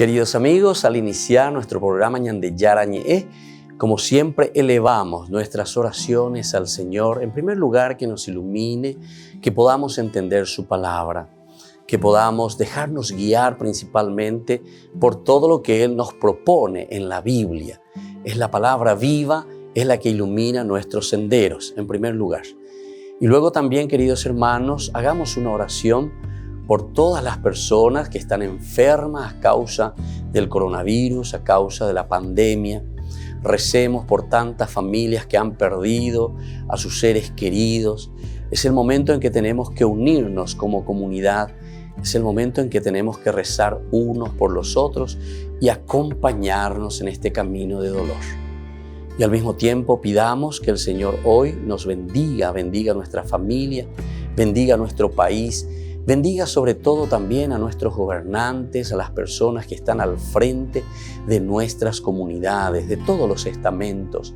Queridos amigos, al iniciar nuestro programa Ñande Yarañe, como siempre elevamos nuestras oraciones al Señor, en primer lugar que nos ilumine, que podamos entender su palabra, que podamos dejarnos guiar principalmente por todo lo que Él nos propone en la Biblia. Es la palabra viva, es la que ilumina nuestros senderos, en primer lugar. Y luego también, queridos hermanos, hagamos una oración por todas las personas que están enfermas a causa del coronavirus, a causa de la pandemia. Recemos por tantas familias que han perdido a sus seres queridos. Es el momento en que tenemos que unirnos como comunidad. Es el momento en que tenemos que rezar unos por los otros y acompañarnos en este camino de dolor. Y al mismo tiempo pidamos que el Señor hoy nos bendiga a nuestra familia, bendiga a nuestro país, bendiga sobre todo también a nuestros gobernantes, a las personas que están al frente de nuestras comunidades, de todos los estamentos,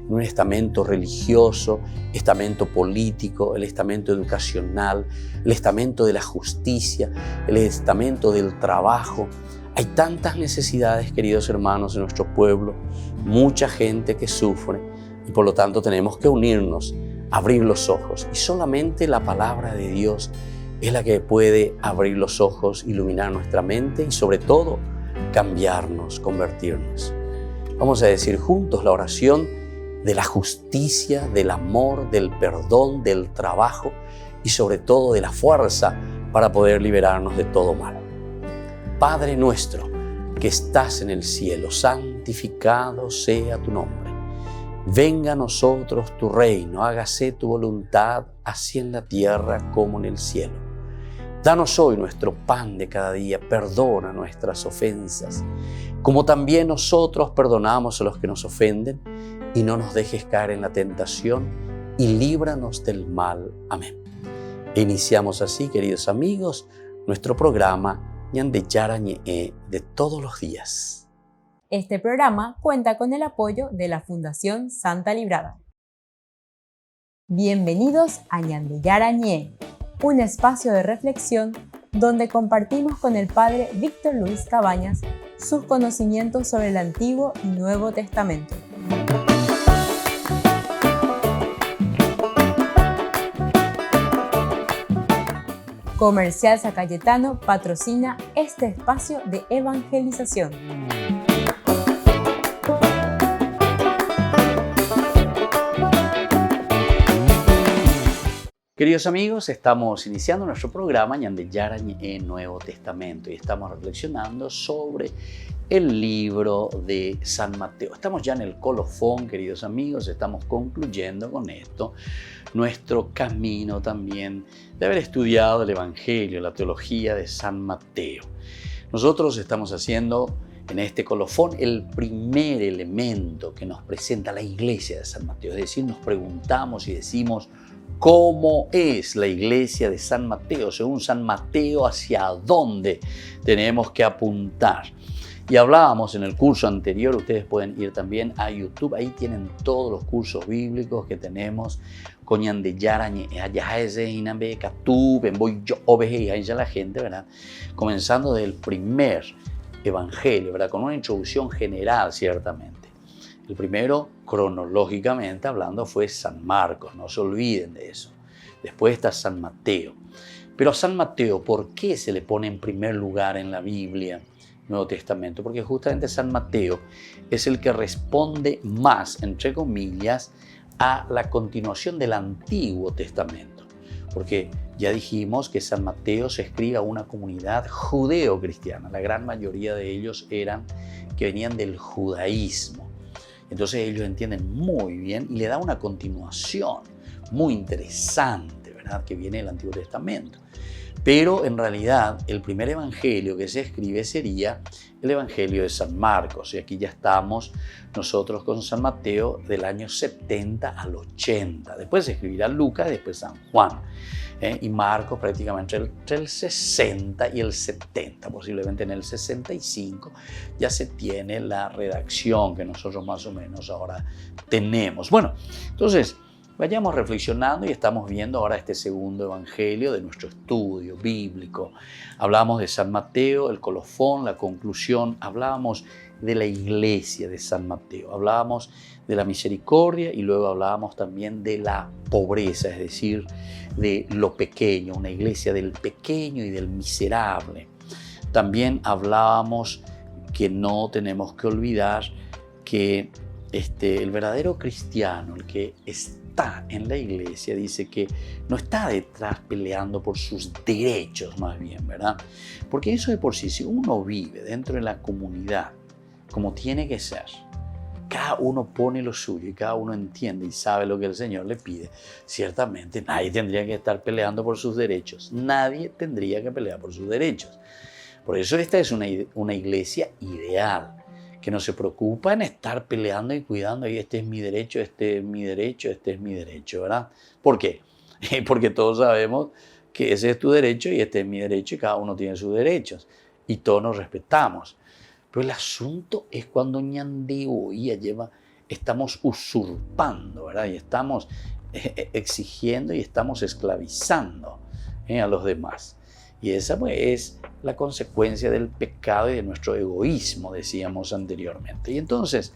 un estamento religioso, estamento político, el estamento educacional, el estamento de la justicia, el estamento del trabajo. Hay tantas necesidades, queridos hermanos, en nuestro pueblo, mucha gente que sufre y por lo tanto tenemos que unirnos, abrir los ojos y solamente la palabra de Dios es la que puede abrir los ojos, iluminar nuestra mente y sobre todo cambiarnos, convertirnos. Vamos a decir juntos la oración de la justicia, del amor, del perdón, del trabajo y sobre todo de la fuerza para poder liberarnos de todo mal. Padre nuestro que estás en el cielo, santificado sea tu nombre. Venga a nosotros tu reino, hágase tu voluntad, así en la tierra como en el cielo. Danos hoy nuestro pan de cada día, perdona nuestras ofensas, como también nosotros perdonamos a los que nos ofenden, y no nos dejes caer en la tentación, y líbranos del mal. Amén. E iniciamos así, queridos amigos, nuestro programa Ñande Yarañe de todos los días. Este programa cuenta con el apoyo de la Fundación Santa Librada. Bienvenidos a Ñande Yarañe, un espacio de reflexión donde compartimos con el Padre Víctor Luis Cabañas sus conocimientos sobre el Antiguo y Nuevo Testamento. Comercial San Cayetano patrocina este espacio de evangelización. Queridos amigos, estamos iniciando nuestro programa Ñande Yarañe en Nuevo Testamento y estamos reflexionando sobre el libro de San Mateo. Estamos ya en el colofón, queridos amigos, estamos concluyendo con esto nuestro camino también de haber estudiado el Evangelio, la teología de San Mateo. Nosotros estamos haciendo en este colofón el primer elemento que nos presenta la iglesia de San Mateo, es decir, nos preguntamos y decimos ¿cómo es la iglesia de San Mateo? Según San Mateo, ¿hacia dónde tenemos que apuntar? Y hablábamos en el curso anterior, ustedes pueden ir también a YouTube, ahí tienen todos los cursos bíblicos que tenemos con Ñande Yarañe, la gente, ¿verdad? Comenzando del primer evangelio, ¿verdad? Con una introducción general, ciertamente. El primero, cronológicamente hablando, fue San Marcos, no se olviden de eso. Después está San Mateo. Pero a San Mateo, ¿por qué se le pone en primer lugar en la Biblia, Nuevo Testamento? Porque justamente San Mateo es el que responde más, entre comillas, a la continuación del Antiguo Testamento. Porque ya dijimos que San Mateo se escribe a una comunidad judeo-cristiana. La gran mayoría de ellos que venían del judaísmo. Entonces ellos entienden muy bien y le da una continuación muy interesante, ¿verdad? Que viene del Antiguo Testamento. Pero en realidad el primer evangelio que se escribe sería el Evangelio de San Marcos. Y aquí ya estamos nosotros con San Mateo del año 70 al 80. Después se escribirá Lucas y después San Juan. Y Marcos prácticamente entre el 60 y el 70, posiblemente en el 65 ya se tiene la redacción que nosotros más o menos ahora tenemos. Bueno, entonces vayamos reflexionando y estamos viendo ahora este segundo evangelio de nuestro estudio bíblico. Hablamos de San Mateo, el colofón, la conclusión, hablábamos de la iglesia de San Mateo, hablábamos de la misericordia y luego hablábamos también de la pobreza, es decir, de lo pequeño, una iglesia del pequeño y del miserable. También hablábamos que no tenemos que olvidar que el verdadero cristiano, el que está en la iglesia, dice que no está detrás peleando por sus derechos más bien, ¿verdad? Porque eso de por sí, si uno vive dentro de la comunidad como tiene que ser, cada uno pone lo suyo y cada uno entiende y sabe lo que el Señor le pide, ciertamente nadie tendría que estar peleando por sus derechos, nadie tendría que pelear por sus derechos. Por eso esta es una iglesia ideal, que no se preocupa en estar peleando y cuidando, y este es mi derecho, este es mi derecho, este es mi derecho, ¿verdad? ¿Por qué? Porque todos sabemos que ese es tu derecho y este es mi derecho y cada uno tiene sus derechos y todos nos respetamos. Pero el asunto es cuando estamos usurpando, ¿verdad? Y estamos exigiendo y estamos esclavizando a los demás. Y esa pues es la consecuencia del pecado y de nuestro egoísmo, decíamos anteriormente. Y entonces,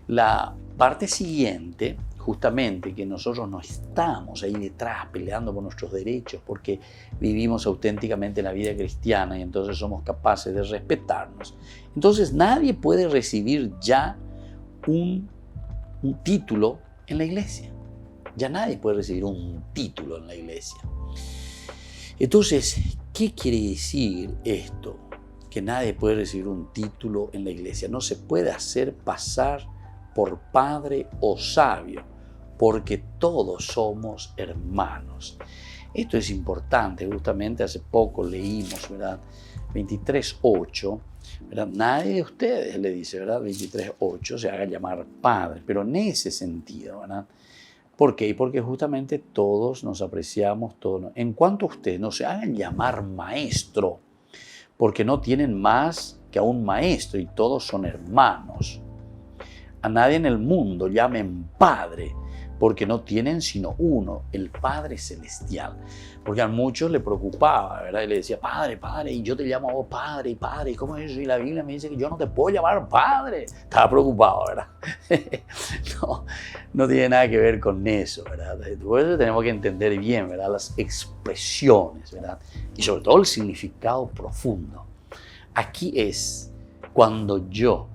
la parte siguiente, justamente que nosotros no estamos ahí detrás peleando por nuestros derechos porque vivimos auténticamente la vida cristiana y entonces somos capaces de respetarnos. Entonces nadie puede recibir ya un título en la iglesia. Ya nadie puede recibir un título en la iglesia. Entonces, ¿qué quiere decir esto? Que nadie puede recibir un título en la iglesia. No se puede hacer pasar por padre o sabio, porque todos somos hermanos. Esto es importante. Justamente hace poco leímos, ¿verdad? 23:8, ¿verdad? Nadie de ustedes, le dice, ¿verdad? 23:8, se haga llamar padre, pero en ese sentido, ¿verdad? ¿Por qué? Porque justamente todos nos apreciamos, todos. En cuanto a ustedes, no se hagan llamar maestro, porque no tienen más que a un maestro y todos son hermanos. A nadie en el mundo llamen padre, porque no tienen sino uno, el Padre Celestial. Porque a muchos le preocupaba, ¿verdad? Y le decía, padre, padre, y yo te llamo a vos padre, padre, ¿cómo es eso? Y la Biblia me dice que yo no te puedo llamar padre. Estaba preocupado, ¿verdad? No tiene nada que ver con eso, ¿verdad? Por eso tenemos que entender bien, ¿verdad? Las expresiones, ¿verdad? Y sobre todo el significado profundo. Aquí es cuando yo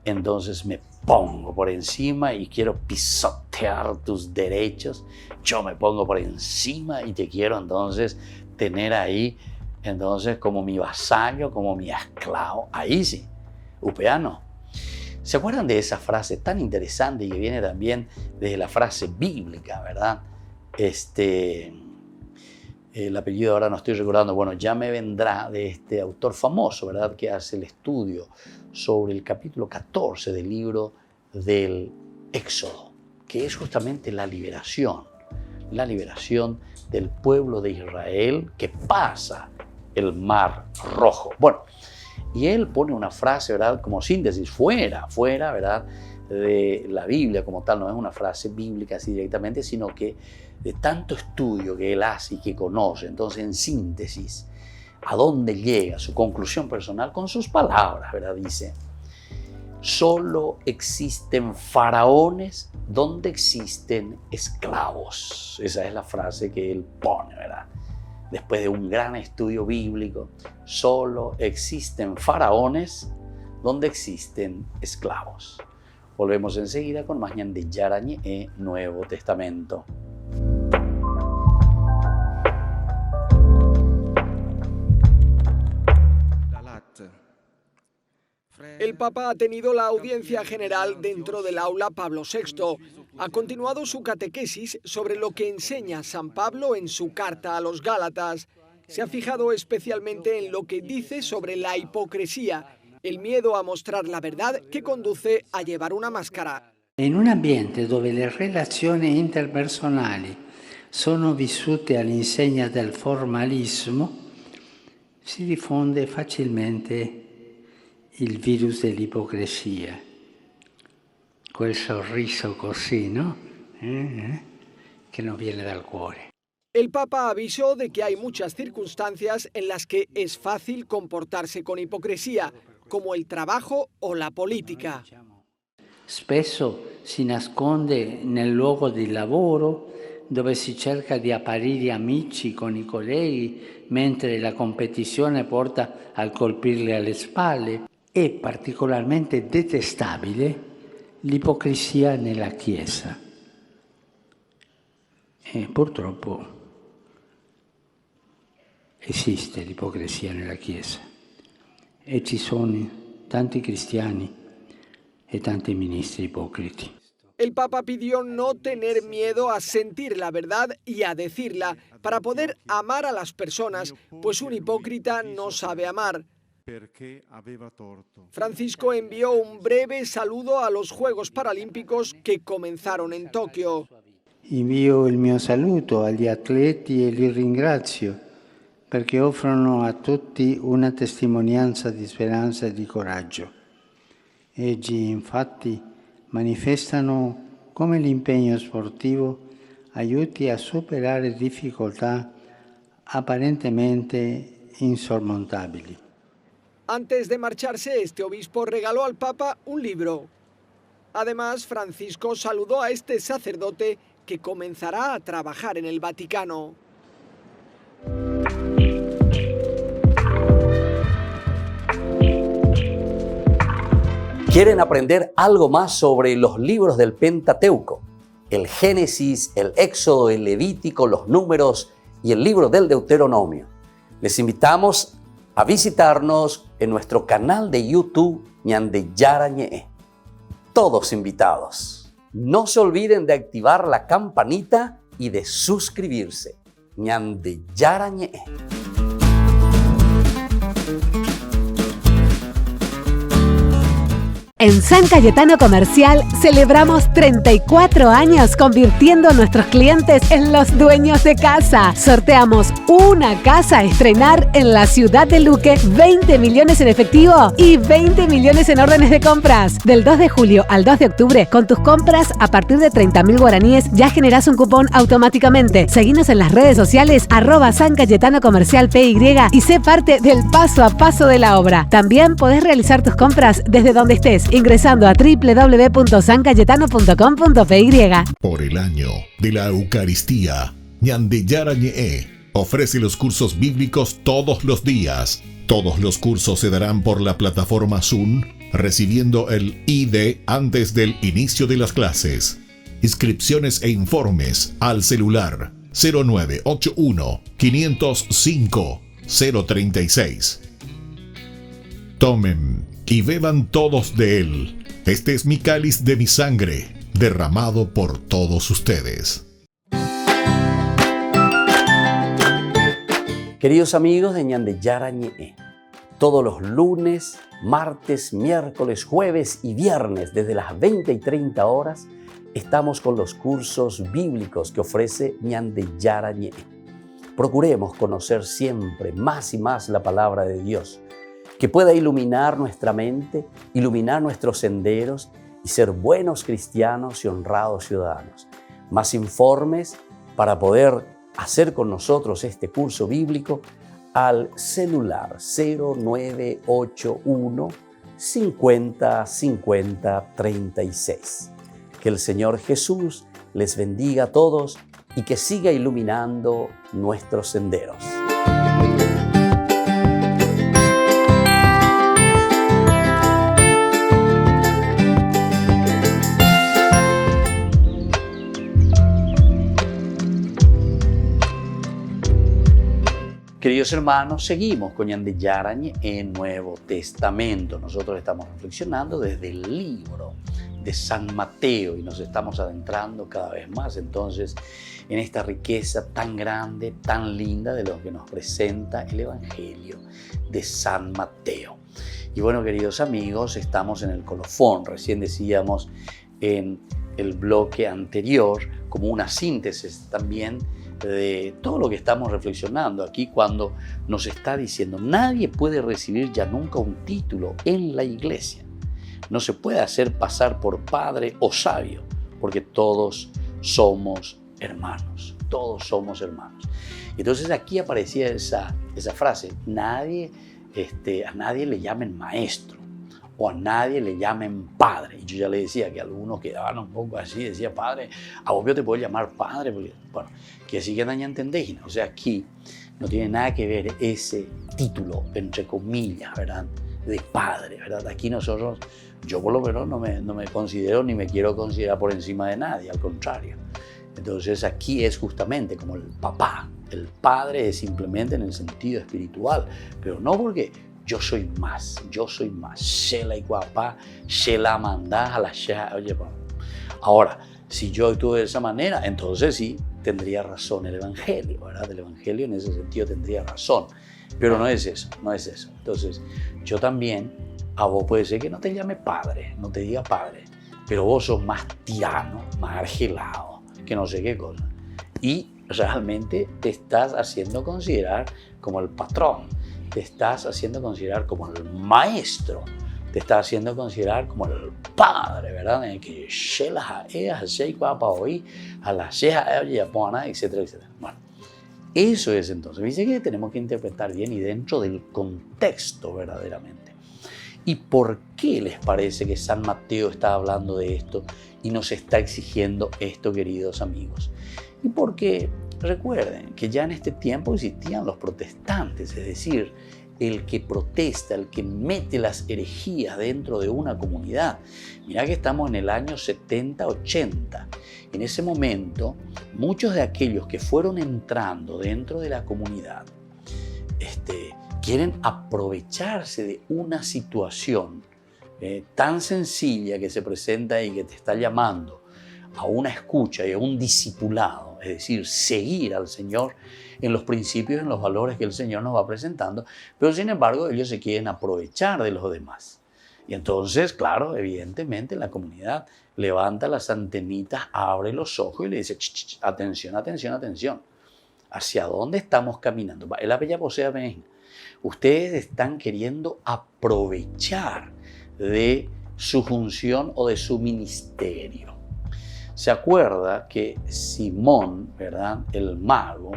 entonces me pongo por encima y quiero pisotear tus derechos, yo me pongo por encima y te quiero entonces tener ahí, entonces como mi vasallo, como mi esclavo, ahí sí, upeano. ¿Se acuerdan de esa frase tan interesante y que viene también desde la frase bíblica, verdad? El apellido ahora no estoy recordando, bueno, ya me vendrá, de este autor famoso, ¿verdad? Que hace el estudio sobre el capítulo 14 del libro del Éxodo, que es justamente la liberación del pueblo de Israel que pasa el Mar Rojo. Bueno, y él pone una frase, ¿verdad? Como síntesis, fuera, ¿verdad? De la Biblia como tal, no es una frase bíblica así directamente, sino que de tanto estudio que él hace y que conoce, entonces en síntesis, ¿a dónde llega su conclusión personal? Con sus palabras, ¿verdad? Dice, solo existen faraones donde existen esclavos. Esa es la frase que él pone, ¿verdad? Después de un gran estudio bíblico, solo existen faraones donde existen esclavos. Volvemos enseguida con más Ñande Yarañe Nuevo Testamento. El Papa ha tenido la audiencia general dentro del aula Pablo VI. Ha continuado su catequesis sobre lo que enseña San Pablo en su carta a los Gálatas. Se ha fijado especialmente en lo que dice sobre la hipocresía, el miedo a mostrar la verdad que conduce a llevar una máscara. In un ambiente dove le relazioni interpersonali sono vissute all'insegna del formalismo, si diffonde facilmente il virus dell'ipocrisia. Quel sorriso così, no? che non viene dal cuore. El Papa avisó de que hay muchas circunstancias en las que es fácil comportarse con hipocresía, como el trabajo o la política. Spesso si nasconde nel luogo di lavoro, dove si cerca di apparire amici con i colleghi, mentre la competizione porta a colpirli alle spalle. È particolarmente detestabile l'ipocrisia nella Chiesa. E purtroppo esiste l'ipocrisia nella Chiesa e ci sono tanti cristiani e tanti ministri ipocriti. El Papa pidió no tener miedo a sentir la verdad y a decirla para poder amar a las personas, pues un hipócrita no sabe amar. Francisco envió un breve saludo a los Juegos Paralímpicos que comenzaron en Tokio. Invio il mio saluto agli atleti e li ringrazio perché offrono a tutti una testimonianza di speranza e di coraggio. Essi infatti manifestano come l'impegno sportivo aiuti a superare difficoltà apparentemente insormontabili. Antes de marcharse, este obispo regaló al Papa un libro. Además, Francisco saludó a este sacerdote que comenzará a trabajar en el Vaticano. ¿Quieren aprender algo más sobre los libros del Pentateuco? El Génesis, el Éxodo, el Levítico, los Números y el libro del Deuteronomio. Les invitamos a visitarnos en nuestro canal de YouTube Ñande Yarañe. Todos invitados. No se olviden de activar la campanita y de suscribirse. Ñande Yarañe. En San Cayetano Comercial celebramos 34 años convirtiendo a nuestros clientes en los dueños de casa. Sorteamos una casa a estrenar en la ciudad de Luque, 20 millones en efectivo y 20 millones en órdenes de compras. Del 2 de julio al 2 de octubre, con tus compras a partir de 30.000 guaraníes ya generás un cupón automáticamente. Seguinos en las redes sociales @San Cayetano Comercial PY y sé parte del paso a paso de la obra. También podés realizar tus compras desde donde estés, ingresando a www.sancayetano.com.py. Por el año de la Eucaristía, Ñande Yarañe ofrece los cursos bíblicos todos los días. Todos los cursos se darán por la plataforma Zoom, recibiendo el ID antes del inicio de las clases. Inscripciones e informes al celular 0981 505 036. Tomen y beban todos de él. Este es mi cáliz de mi sangre, derramado por todos ustedes. Queridos amigos de Ñande Yarañe, todos los lunes, martes, miércoles, jueves y viernes desde las 20 y 30 horas estamos con los cursos bíblicos que ofrece Ñande Yarañe. Procuremos conocer siempre más y más la palabra de Dios, que pueda iluminar nuestra mente, iluminar nuestros senderos y ser buenos cristianos y honrados ciudadanos. Más informes para poder hacer con nosotros este curso bíblico al celular 0981 50 50 36. Que el Señor Jesús les bendiga a todos y que siga iluminando nuestros senderos. Queridos hermanos, seguimos con Ñande Yarañe en Nuevo Testamento. Nosotros estamos reflexionando desde el libro de San Mateo y nos estamos adentrando cada vez más entonces en esta riqueza tan grande, tan linda de lo que nos presenta el Evangelio de San Mateo. Y bueno, queridos amigos, estamos en el colofón. Recién decíamos en el bloque anterior, como una síntesis también de todo lo que estamos reflexionando aquí, cuando nos está diciendo: nadie puede recibir ya nunca un título en la iglesia. No se puede hacer pasar por padre o sabio, porque todos somos hermanos, todos somos hermanos. Entonces aquí aparecía esa frase, a nadie le llamen maestro o a nadie le llamen padre. Y yo ya le decía que algunos quedaban un poco así, decía padre, a vos yo te puedo llamar padre, porque, bueno, que así que no entendéis. O sea, aquí no tiene nada que ver ese título, entre comillas, ¿verdad?, de padre, ¿verdad? Aquí nosotros, yo por lo menos no me considero ni me quiero considerar por encima de nadie, al contrario. Entonces aquí es justamente como el papá. El padre es simplemente en el sentido espiritual, pero no porque yo soy más. Shela y guapa, shela mandá a la shela. Oye, ahora, si yo actúo de esa manera, entonces sí tendría razón el Evangelio, ¿verdad? El Evangelio en ese sentido tendría razón, pero no es eso. Entonces, yo también, a vos puede ser que no te llame padre, no te diga padre, pero vos sos más tirano, más argelado, que no sé qué cosa. Y realmente te estás haciendo considerar como el patrón, te estás haciendo considerar como el maestro, te estás haciendo considerar como el padre, ¿verdad? En que etcétera, etcétera. Bueno, eso es entonces. Dice que tenemos que interpretar bien y dentro del contexto verdaderamente. ¿Y por qué les parece que San Mateo está hablando de esto y nos está exigiendo esto, queridos amigos? Y porque recuerden que ya en este tiempo existían los protestantes, es decir, el que protesta, el que mete las herejías dentro de una comunidad. Mirá que estamos en el año 70-80. En ese momento, muchos de aquellos que fueron entrando dentro de la comunidad quieren aprovecharse de una situación tan sencilla que se presenta y que te está llamando a una escucha y a un discipulado, es decir, seguir al Señor en los principios, en los valores que el Señor nos va presentando, pero sin embargo ellos se quieren aprovechar de los demás. Y entonces, claro, evidentemente la comunidad levanta las antenitas, abre los ojos y le dice, atención, atención, atención, ¿hacia dónde estamos caminando? Ustedes están queriendo aprovechar de su función o de su ministerio. Se acuerda que Simón, ¿verdad?, el mago,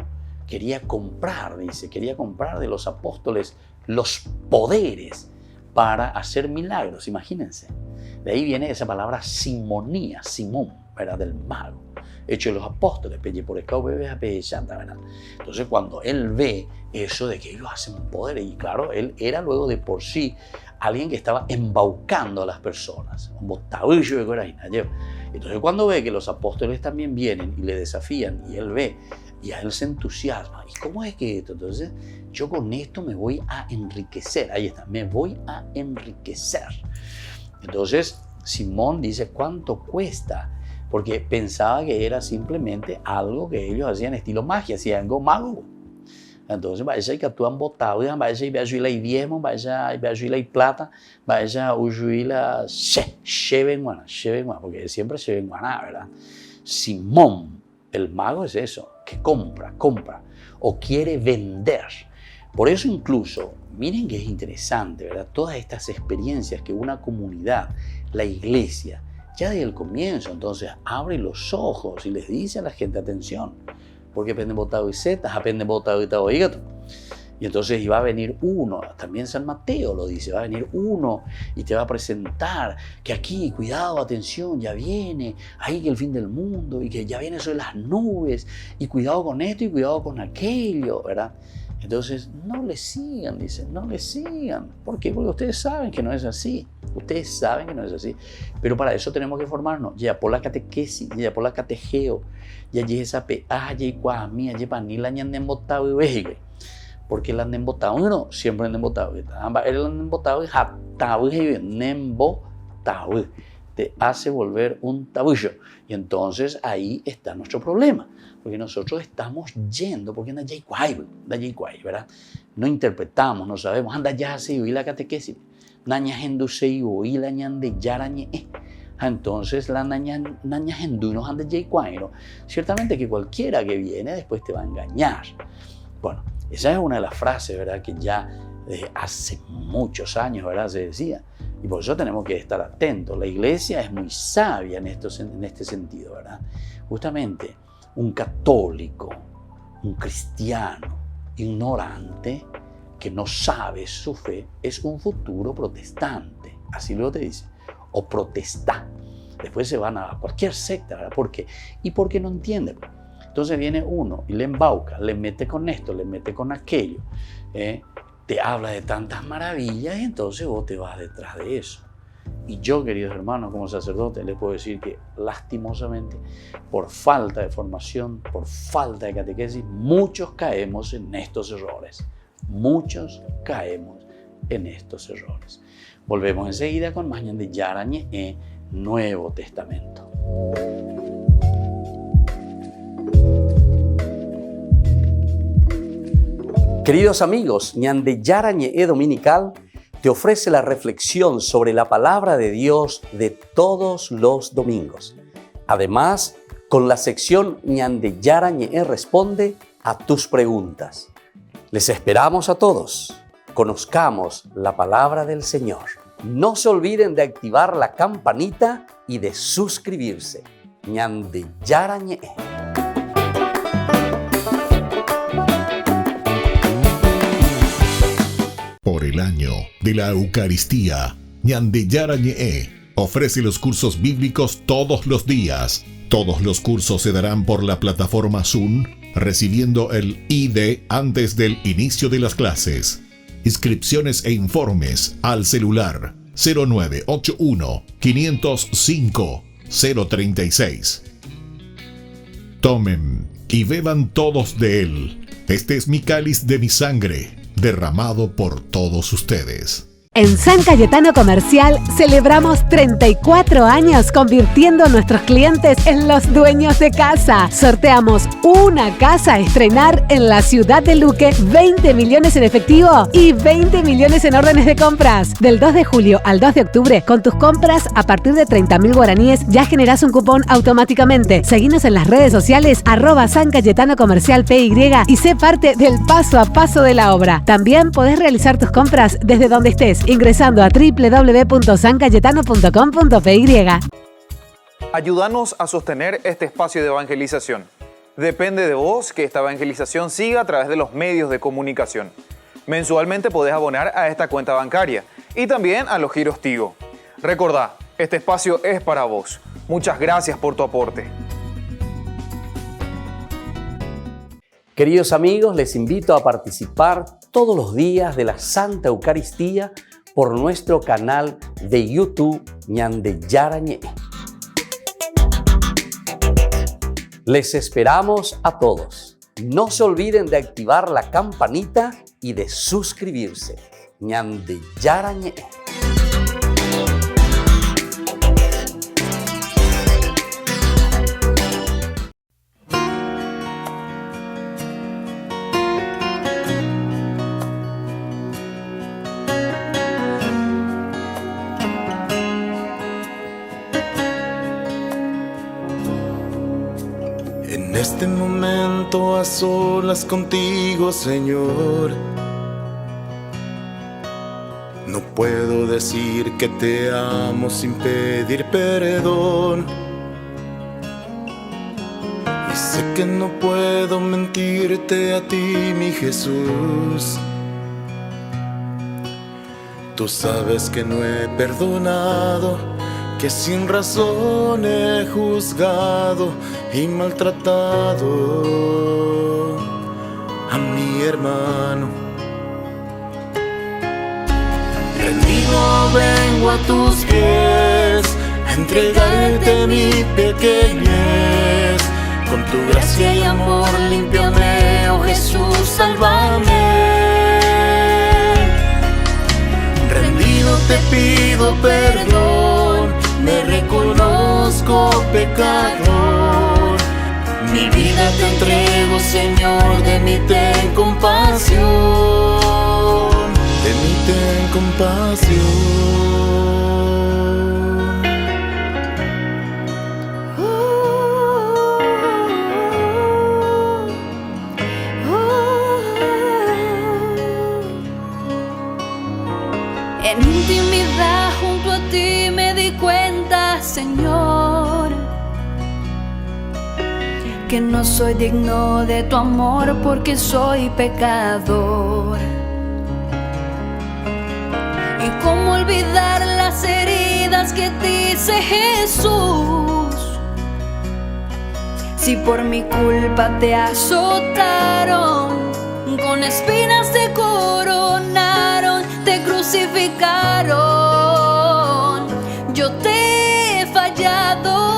quería comprar de los apóstoles los poderes para hacer milagros, imagínense. De ahí viene esa palabra simonía, Simón, ¿verdad?, del mago, hecho de los apóstoles, ¿verdad? Entonces cuando él ve eso de que ellos hacen poder, y claro, él era luego de por sí alguien que estaba embaucando a las personas, un botavillo de coraje. Entonces cuando ve que los apóstoles también vienen y le desafían, y él ve, y a él se entusiasma, ¿y cómo es que esto? Entonces yo con esto me voy a enriquecer, ahí está, me voy a enriquecer. Entonces Simón dice, ¿cuánto cuesta? Porque pensaba que era simplemente algo que ellos hacían estilo magia, hacían algo mago. Entonces, vaya que actúan botados, vaya y ayuda y diezmo, vaya y plata, vaya a uyuila, lleven guana, porque siempre lleven guana, ¿verdad? Simón, el mago, es eso, que compra, o quiere vender. Por eso incluso, miren que es interesante, ¿verdad? Todas estas experiencias que una comunidad, la iglesia, ya desde el comienzo, entonces, abre los ojos y les dice a la gente, atención, porque aprenden botado y zetas, aprenden botado y tabo y gato. Y entonces iba a venir uno, también San Mateo lo dice, va a venir uno y te va a presentar que aquí, cuidado, atención, ya viene, ahí que el fin del mundo y que ya viene sobre las nubes y cuidado con esto y cuidado con aquello, ¿verdad? Entonces, no le sigan, dicen, no le sigan. ¿Por qué? Porque ustedes saben que no es así. Ustedes saben que no es así. Pero para eso tenemos que formarnos. Ya por la catequesis, ya por la catejeo, ya esa ya cuamía, ya panila, ya han embotado y vejiga. Porque la han embotado, no, siempre han embotado. El han embotado y jatado y embotado. Te hace volver un tabullo. Y entonces ahí está nuestro problema. Porque nosotros estamos yendo, porque anda yaikwai, ¿verdad? No interpretamos, no sabemos, anda ya se y la catequesis. Naña hendu se y la ñande yarañe. Entonces la naña hendu nos anda yaikwai. Ciertamente que cualquiera que viene después te va a engañar. Bueno, esa es una de las frases, ¿verdad?, que ya hace muchos años, ¿verdad?, se decía. Y por eso tenemos que estar atentos. La iglesia es muy sabia en este sentido, ¿verdad? Justamente un católico, un cristiano ignorante que no sabe su fe es un futuro protestante, así luego te dice, o protestá. Después se van a cualquier secta, ¿verdad? ¿Por qué? Y porque no entiende. Entonces viene uno y le embauca, le mete con esto, le mete con aquello, te habla de tantas maravillas y entonces vos te vas detrás de eso. Y yo, queridos hermanos, como sacerdote, les puedo decir que lastimosamente, por falta de formación, por falta de catequesis, muchos caemos en estos errores. Muchos caemos en estos errores. Volvemos enseguida con más Ñande Yarañe, Nuevo Testamento. Queridos amigos, Ñande Yarañe Dominical te ofrece la reflexión sobre la palabra de Dios de todos los domingos. Además, con la sección Ñande Yarañe responde a tus preguntas. Les esperamos a todos. Conozcamos la palabra del Señor. No se olviden de activar la campanita y de suscribirse. Ñande Yarañe. Por el año de la Eucaristía, Ñande Yarañe ofrece los cursos bíblicos todos los días. Todos los cursos se darán por la plataforma Zoom, recibiendo el ID antes del inicio de las clases. Inscripciones e informes al celular 0981 505 036. Tomen y beban todos de él. Este es mi cáliz de mi sangre, derramado por todos ustedes. En San Cayetano Comercial celebramos 34 años convirtiendo a nuestros clientes en los dueños de casa. Sorteamos una casa a estrenar en la ciudad de Luque, 20 millones en efectivo y 20 millones en órdenes de compras. Del 2 de julio al 2 de octubre, con tus compras a partir de 30.000 guaraníes ya generás un cupón automáticamente. Seguinos en las redes sociales @San Cayetano Comercial PY y sé parte del paso a paso de la obra. También podés realizar tus compras desde donde estés, ingresando a www.sancayetano.com.py. Ayúdanos a sostener este espacio de evangelización. Depende de vos que esta evangelización siga a través de los medios de comunicación. Mensualmente podés abonar a esta cuenta bancaria y también a los giros Tigo. Recordá, este espacio es para vos. Muchas gracias por tu aporte. Queridos amigos, les invito a participar todos los días de la Santa Eucaristía por nuestro canal de YouTube Ñande Yarañe. Les esperamos a todos. No se olviden de activar la campanita y de suscribirse. Ñande Yarañe. En este momento a solas contigo, Señor, no puedo decir que te amo sin pedir perdón. Y sé que no puedo mentirte a ti, mi Jesús. Tú sabes que no he perdonado, que sin razón he juzgado y maltratado a mi hermano. Rendido vengo a tus pies, a entregarte mi pequeñez. Con tu gracia y amor límpiame, oh Jesús, sálvame. Rendido te pido perdón, me reconozco pecador. Mi vida te entrego, Señor, de mí ten compasión, de mí ten compasión. En intimidad junto a ti me di cuenta, Señor, que no soy digno de tu amor porque soy pecador. Y cómo olvidar las heridas que te hice, Jesús, si por mi culpa te azotaron, con espinas te coronaron, te crucificaron. Yo te he fallado.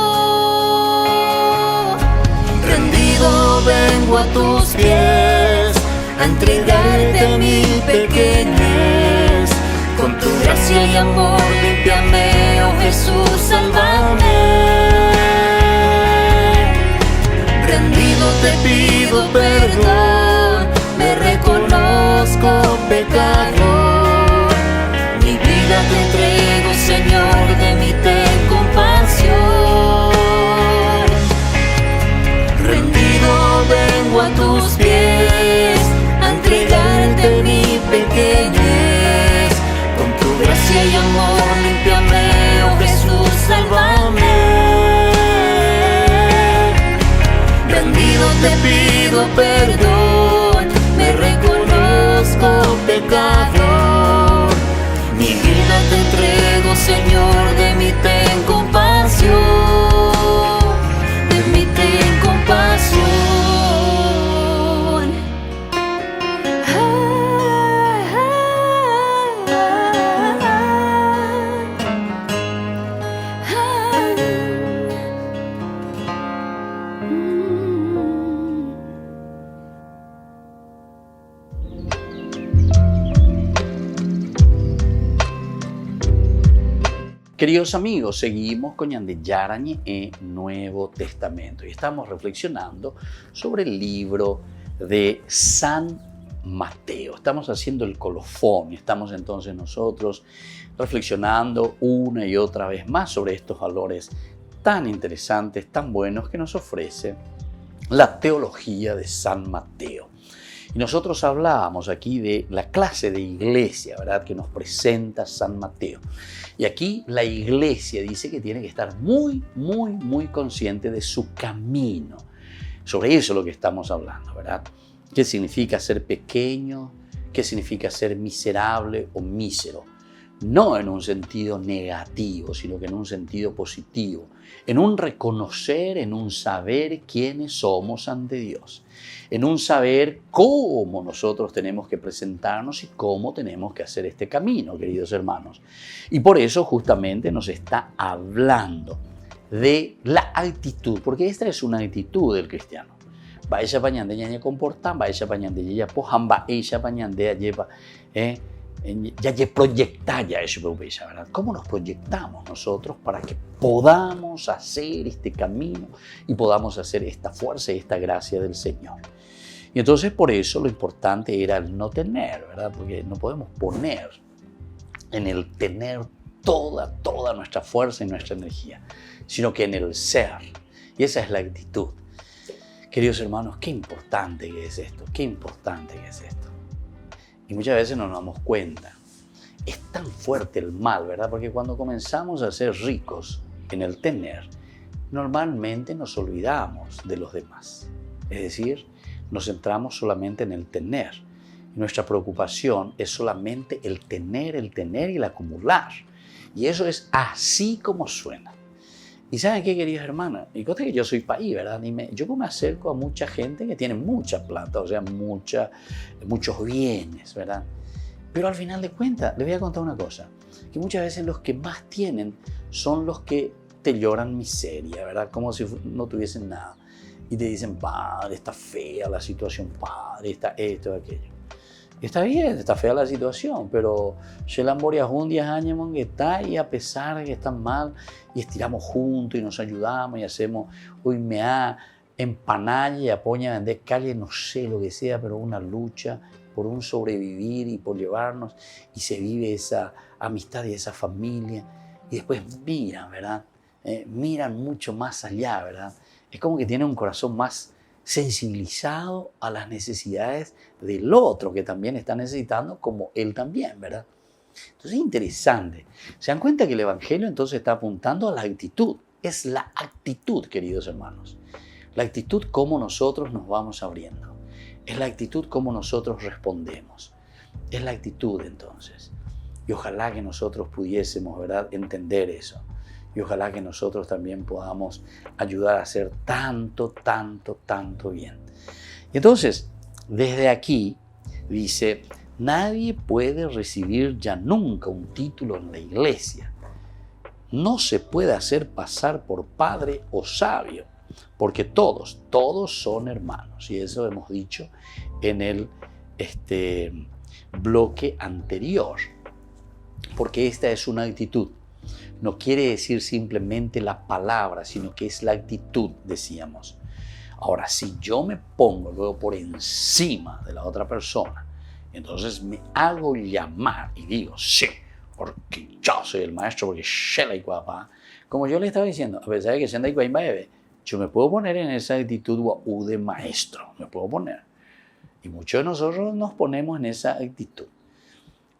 Rendido vengo a tus pies, a entregarte mi pequeñez. Con tu gracia y amor límpiame, oh Jesús, sálvame. Rendido te pido perdón, me reconozco pecador. Mi vida te entrego, Señor, de mí ten compasión. Rendido vengo a tus pies, a entregarte mi pequeñez. Con tu gracia y amor límpiame, oh Jesús, sálvame. Rendido te pido perdón, me reconozco pecador. Mi vida te entrego, Señor, de mí ten compasión, de mí ten compasión. Queridos amigos, seguimos con Ñande Yarañe Nuevo Testamento y estamos reflexionando sobre el libro de San Mateo. Estamos haciendo el colofón y estamos entonces nosotros reflexionando una y otra vez más sobre estos valores tan interesantes, tan buenos que nos ofrece la teología de San Mateo. Y nosotros hablábamos aquí de la clase de iglesia, ¿verdad?, que nos presenta San Mateo. Y aquí la iglesia dice que tiene que estar muy consciente de su camino. Sobre eso es lo que estamos hablando, ¿verdad? ¿Qué significa ser pequeño? ¿Qué significa ser miserable o mísero? No en un sentido negativo, sino que en un sentido positivo. En un reconocer, en un saber quiénes somos ante Dios. En un saber cómo nosotros tenemos que presentarnos y cómo tenemos que hacer este camino, queridos hermanos. Y por eso justamente nos está hablando de la actitud, porque esta es una actitud del cristiano. Vaya pañande ñaña comportan, vaya pañande ya pojan, vaya pañande lleva, ya proyecta ya eso, ¿verdad? ¿Cómo nos proyectamos nosotros para que podamos hacer este camino y podamos hacer esta fuerza y esta gracia del Señor? Y entonces por eso lo importante era el no tener, ¿verdad? Porque no podemos poner en el tener toda nuestra fuerza y nuestra energía, sino que en el ser. Y esa es la actitud. Queridos hermanos, qué importante que es esto, qué importante que es esto. Y muchas veces no nos damos cuenta. Es tan fuerte el mal, ¿verdad? Porque cuando comenzamos a ser ricos en el tener, normalmente nos olvidamos de los demás. Es decir, nos centramos solamente en el tener. Y nuestra preocupación es solamente el tener y el acumular. Y eso es así como suena. ¿Y saben qué, queridas hermanas? Y cosa que yo soy país, ¿verdad? Yo me acerco a mucha gente que tiene mucha plata, o sea, muchos bienes, ¿verdad? Pero al final de cuentas, les voy a contar una cosa, que muchas veces los que más tienen son los que te lloran miseria, ¿verdad? Como si no tuviesen nada. Y te dicen, padre, está fea la situación, padre, está esto, aquello. Está bien, está fea la situación, pero Shelamboria un 10 años que está y a pesar de que están mal, y estiramos juntos y nos ayudamos y hacemos, hoy me ha empanalla y apoya a vender calle, no sé lo que sea, pero una lucha por un sobrevivir y por llevarnos, y se vive esa amistad y esa familia, y después miran, ¿verdad? Miran mucho más allá, ¿verdad? Es como que tienen un corazón más sensibilizado a las necesidades del otro que también está necesitando como él también, ¿verdad? Entonces es interesante. ¿Se dan cuenta que el Evangelio entonces está apuntando a la actitud? Es la actitud, queridos hermanos. La actitud como nosotros nos vamos abriendo. Es la actitud como nosotros respondemos. Es la actitud entonces. Y ojalá que nosotros pudiésemos, ¿verdad?, entender eso. Y ojalá que nosotros también podamos ayudar a hacer tanto bien. Y entonces, desde aquí, dice, nadie puede recibir ya nunca un título en la iglesia. No se puede hacer pasar por padre o sabio, porque todos son hermanos. Y eso hemos dicho en el bloque anterior. Porque esta es una actitud. No quiere decir simplemente la palabra, sino que es la actitud, decíamos. Ahora, si yo me pongo luego por encima de la otra persona, entonces me hago llamar y digo, sí, porque yo soy el maestro, porque como yo le estaba diciendo, a pesar de que yo me puedo poner en esa actitud de maestro, me puedo poner. Y muchos de nosotros nos ponemos en esa actitud.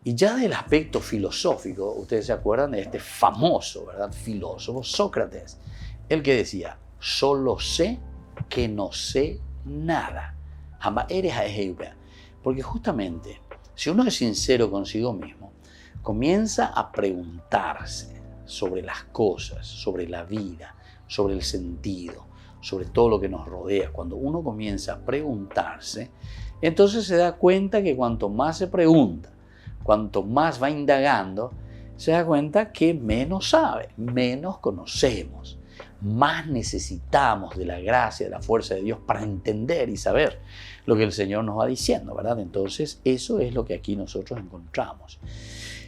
Y ya del aspecto filosófico, ustedes se acuerdan de este famoso, ¿verdad?, filósofo Sócrates, el que decía, solo sé que no sé nada. Porque justamente, si uno es sincero consigo mismo, comienza a preguntarse sobre las cosas, sobre la vida, sobre el sentido, sobre todo lo que nos rodea. Cuando uno comienza a preguntarse, entonces se da cuenta que cuanto más se pregunta, cuanto más va indagando, se da cuenta que menos sabe, menos conocemos, más necesitamos de la gracia, de la fuerza de Dios para entender y saber lo que el Señor nos va diciendo, ¿verdad? Entonces, eso es lo que aquí nosotros encontramos.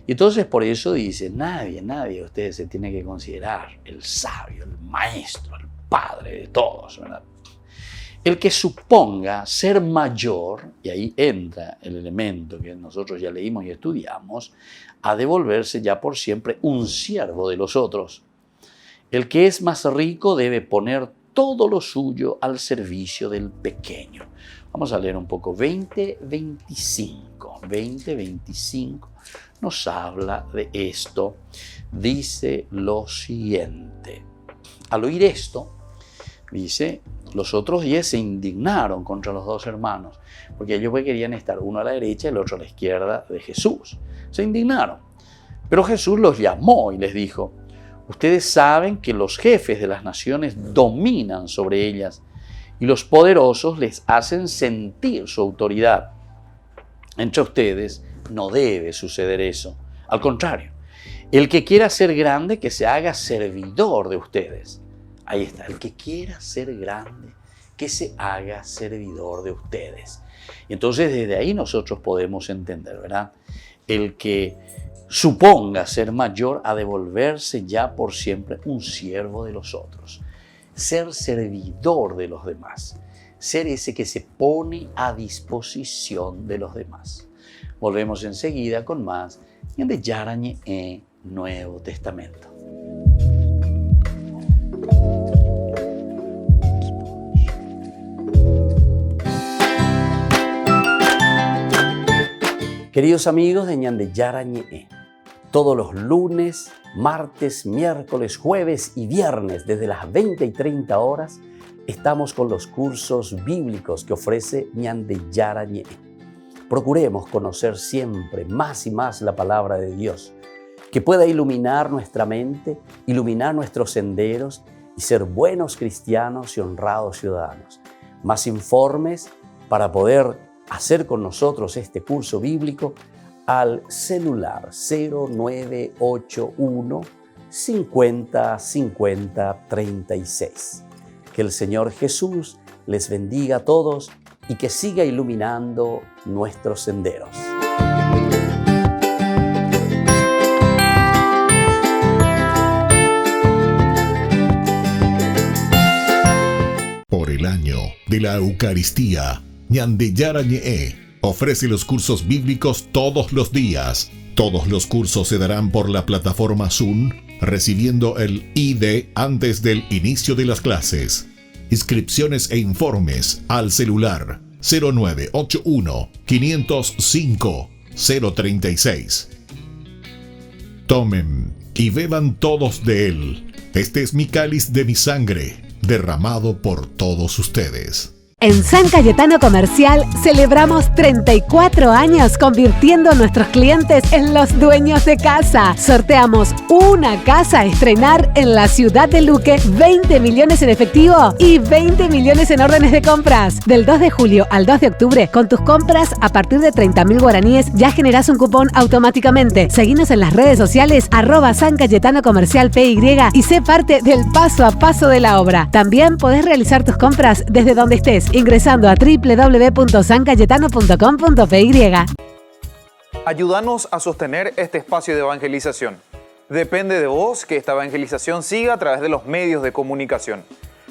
Y entonces, por eso dice, nadie de ustedes se tiene que considerar el sabio, el maestro, el padre de todos, ¿verdad? El que suponga ser mayor, y ahí entra el elemento que nosotros ya leímos y estudiamos, ha de volverse ya por siempre un siervo de los otros. El que es más rico debe poner todo lo suyo al servicio del pequeño. Vamos a leer un poco. 20:25 nos habla de esto. Dice lo siguiente. Al oír esto, dice, los otros 10 se indignaron contra los dos hermanos, porque ellos querían estar uno a la derecha y el otro a la izquierda de Jesús. Se indignaron. Pero Jesús los llamó y les dijo, ustedes saben que los jefes de las naciones dominan sobre ellas y los poderosos les hacen sentir su autoridad. Entre ustedes no debe suceder eso. Al contrario, el que quiera ser grande, que se haga servidor de ustedes. Ahí está, el que quiera ser grande, que se haga servidor de ustedes. Y entonces desde ahí nosotros podemos entender, ¿verdad? El que suponga ser mayor ha de volverse ya por siempre un siervo de los otros. Ser servidor de los demás. Ser ese que se pone a disposición de los demás. Volvemos enseguida con más Ñande Yarañe Nuevo Testamento. Queridos amigos de Ñande Yarañe, todos los lunes, martes, miércoles, jueves y viernes desde las 20 y 30 horas estamos con los cursos bíblicos que ofrece Ñande Yarañe. Procuremos conocer siempre más y más la palabra de Dios, que pueda iluminar nuestra mente, iluminar nuestros senderos y ser buenos cristianos y honrados ciudadanos. Más informes para poder hacer con nosotros este curso bíblico al celular 0981 50 50 36. Que el Señor Jesús les bendiga a todos y que siga iluminando nuestros senderos. Por el año de la Eucaristía, Ñande Yarañe ofrece los cursos bíblicos todos los días. Todos los cursos se darán por la plataforma Zoom, recibiendo el ID antes del inicio de las clases. Inscripciones e informes al celular 0981 505 036. Tomen y beban todos de él. Este es mi cáliz de mi sangre, derramado por todos ustedes. En San Cayetano Comercial celebramos 34 años convirtiendo a nuestros clientes en los dueños de casa. Sorteamos una casa a estrenar en la ciudad de Luque, 20 millones en efectivo y 20 millones en órdenes de compras. Del 2 de julio al 2 de octubre, con tus compras a partir de 30.000 guaraníes ya generás un cupón automáticamente. Seguinos en las redes sociales @San Cayetano Comercial PY y sé parte del paso a paso de la obra. También podés realizar tus compras desde donde estés, ingresando a www.sancayetano.com.py. Ayúdanos a sostener este espacio de evangelización. Depende de vos que esta evangelización siga a través de los medios de comunicación.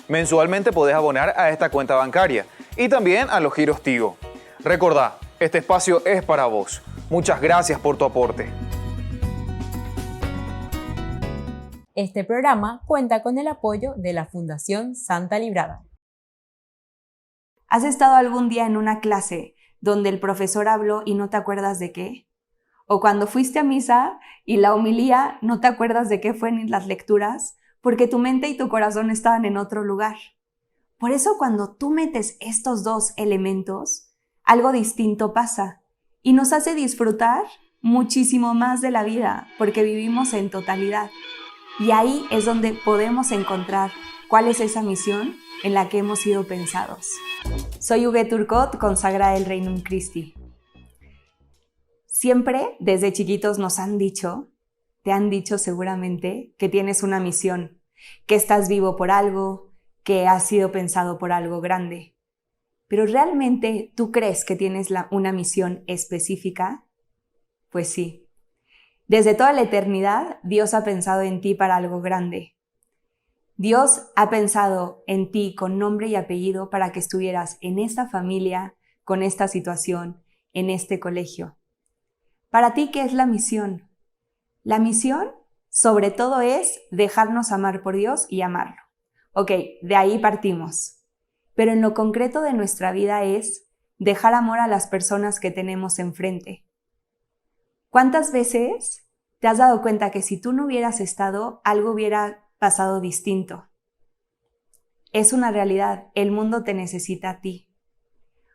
Mensualmente podés abonar a esta cuenta bancaria y también a los giros Tigo. Recordá, este espacio es para vos. Muchas gracias por tu aporte. Este programa cuenta con el apoyo de la Fundación Santa Librada. ¿Has estado algún día en una clase donde el profesor habló y no te acuerdas de qué? ¿O cuando fuiste a misa y la homilía no te acuerdas de qué fue en las lecturas? Porque tu mente y tu corazón estaban en otro lugar. Por eso cuando tú metes estos dos elementos, algo distinto pasa y nos hace disfrutar muchísimo más de la vida porque vivimos en totalidad. Y ahí es donde podemos encontrar cuál es esa misión en la que hemos sido pensados. Soy Huguet Turcot, consagrada del Regnum Christi. Siempre, desde chiquitos nos han dicho, te han dicho seguramente, que tienes una misión, que estás vivo por algo, que has sido pensado por algo grande. ¿Pero realmente tú crees que tienes una misión específica? Pues sí. Desde toda la eternidad, Dios ha pensado en ti para algo grande. Dios ha pensado en ti con nombre y apellido para que estuvieras en esta familia, con esta situación, en este colegio. Para ti, ¿qué es la misión? La misión, sobre todo, es dejarnos amar por Dios y amarlo. Ok, de ahí partimos. Pero en lo concreto de nuestra vida es dejar amor a las personas que tenemos enfrente. ¿Cuántas veces te has dado cuenta que si tú no hubieras estado, algo hubiera pasado distinto? Es una realidad, el mundo te necesita a ti.